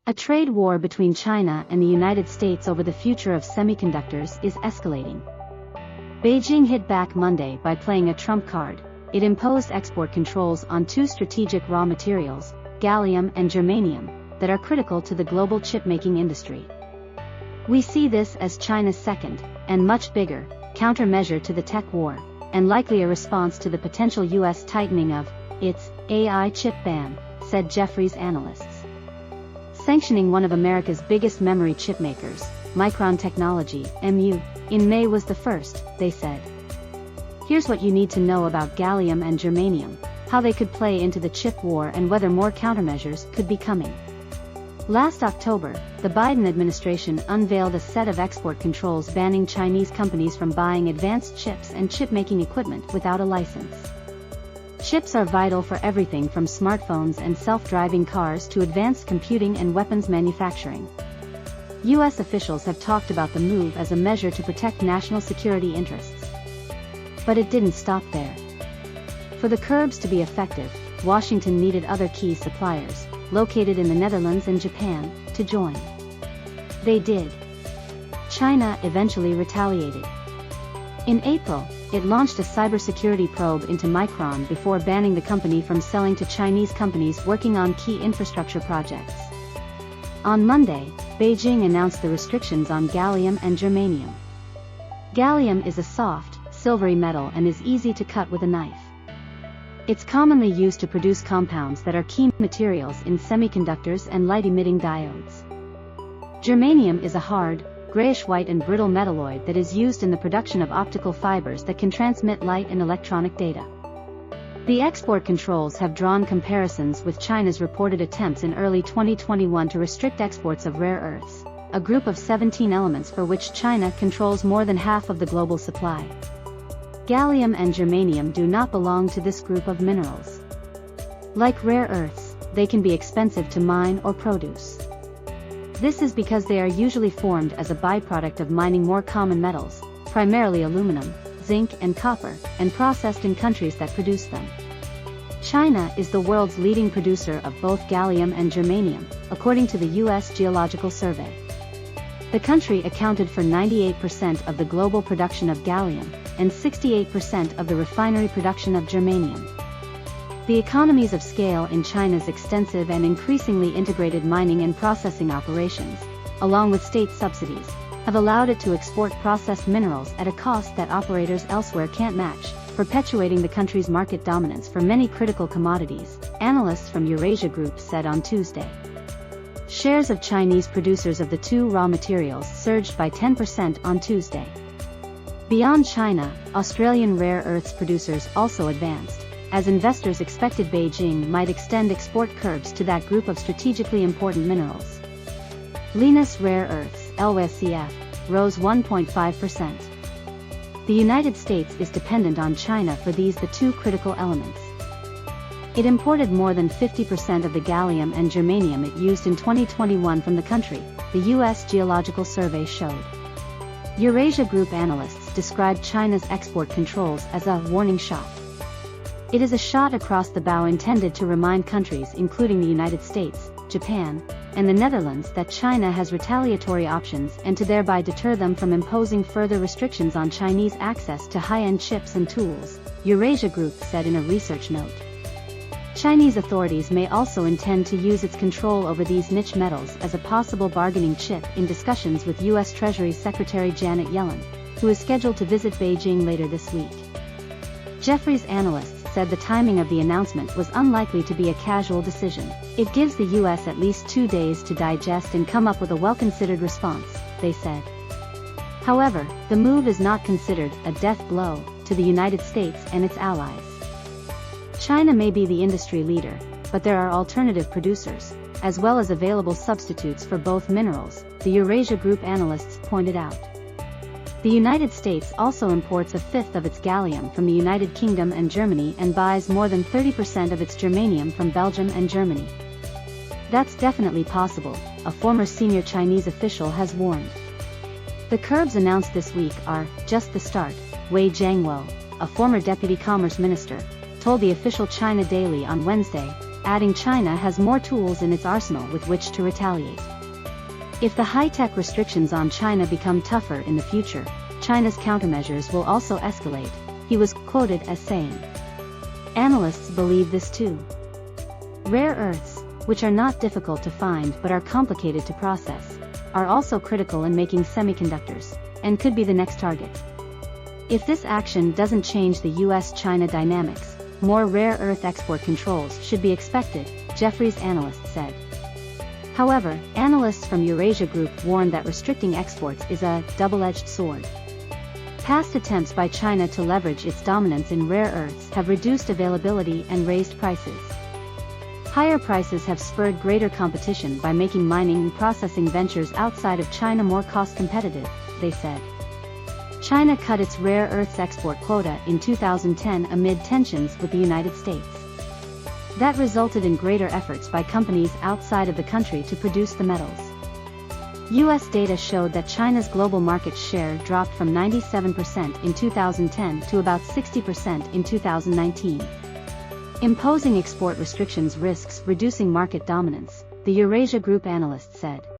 A trade war between China and the United States over the future of semiconductors is escalating. Beijing hit back Monday by playing a trump card. It imposed export controls on two strategic raw materials, gallium and germanium, that are critical to the global chip-making industry. We see this as China's second, and much bigger, countermeasure to the tech war, and likely a response to the potential U.S. tightening of its AI chip ban, said Jefferies analysts. Sanctioning one of America's biggest memory chip makers, Micron Technology, MU, in May was the first, they said. Here's what you need to know about gallium and germanium, how they could play into the chip war and whether more countermeasures could be coming. Last October, the Biden administration unveiled a set of export controls banning Chinese companies from buying advanced chips and chip-making equipment without a license. Chips are vital for everything from smartphones and self-driving cars to advanced computing and weapons manufacturing. U.S. officials have talked about the move as a measure to protect national security interests. But it didn't stop there. For the curbs to be effective, Washington needed other key suppliers, located in the Netherlands and Japan, to join. They did. China eventually retaliated. In April, it launched a cybersecurity probe into Micron before banning the company from selling to Chinese companies working on key infrastructure projects. On Monday, Beijing announced the restrictions on gallium and germanium. Gallium is a soft, silvery metal and is easy to cut with a knife. It's commonly used to produce compounds that are key materials in semiconductors and light-emitting diodes. Germanium is a hard, grayish-white and brittle metalloid that is used in the production of optical fibers that can transmit light and electronic data. The export controls have drawn comparisons with China's reported attempts in early 2021 to restrict exports of rare earths, a group of 17 elements for which China controls more than half of the global supply. Gallium and germanium do not belong to this group of minerals. Like rare earths, they can be expensive to mine or produce. This is because they are usually formed as a byproduct of mining more common metals, primarily aluminum, zinc and copper, and processed in countries that produce them. China is the world's leading producer of both gallium and germanium, according to the US Geological Survey. The country accounted for 98% of the global production of gallium, and 68% of the refinery production of germanium. The economies of scale in China's extensive and increasingly integrated mining and processing operations, along with state subsidies, have allowed it to export processed minerals at a cost that operators elsewhere can't match, perpetuating the country's market dominance for many critical commodities, analysts from Eurasia Group said on Tuesday. Shares of Chinese producers of the two raw materials surged by 10% on Tuesday. Beyond China, Australian rare earths producers also advanced, as investors expected Beijing might extend export curbs to that group of strategically important minerals. Lynas Rare Earths, LYCF, rose 1.5%. The United States is dependent on China for the two critical elements. It imported more than 50% of the gallium and germanium it used in 2021 from the country, the US Geological Survey showed. Eurasia Group analysts described China's export controls as a warning shot. It is a shot across the bow intended to remind countries including the United States, Japan, and the Netherlands that China has retaliatory options and to thereby deter them from imposing further restrictions on Chinese access to high-end chips and tools, Eurasia Group said in a research note. Chinese authorities may also intend to use its control over these niche metals as a possible bargaining chip in discussions with U.S. Treasury Secretary Janet Yellen, who is scheduled to visit Beijing later this week. Jefferies analysts said the timing of the announcement was unlikely to be a casual decision. It gives the U.S. at least 2 days to digest and come up with a well-considered response, they said. However, the move is not considered a death blow to the United States and its allies. China may be the industry leader, but there are alternative producers, as well as available substitutes for both minerals, the Eurasia Group analysts pointed out. The United States also imports a fifth of its gallium from the United Kingdom and Germany and buys more than 30% of its germanium from Belgium and Germany. That's definitely possible, a former senior Chinese official has warned. The curbs announced this week are just the start, Wei Jiangwo, a former deputy commerce minister, told the official China Daily on Wednesday, adding China has more tools in its arsenal with which to retaliate. If the high-tech restrictions on China become tougher in the future, China's countermeasures will also escalate, he was quoted as saying. Analysts believe this too. Rare earths, which are not difficult to find but are complicated to process, are also critical in making semiconductors, and could be the next target. If this action doesn't change the US-China dynamics, more rare earth export controls should be expected, Jefferies analyst said. However, analysts from Eurasia Group warned that restricting exports is a double-edged sword. Past attempts by China to leverage its dominance in rare earths have reduced availability and raised prices. Higher prices have spurred greater competition by making mining and processing ventures outside of China more cost-competitive, they said. China cut its rare earths export quota in 2010 amid tensions with the United States. That resulted in greater efforts by companies outside of the country to produce the metals. US data showed that China's global market share dropped from 97% in 2010 to about 60% in 2019. Imposing export restrictions risks reducing market dominance, the Eurasia Group analyst said.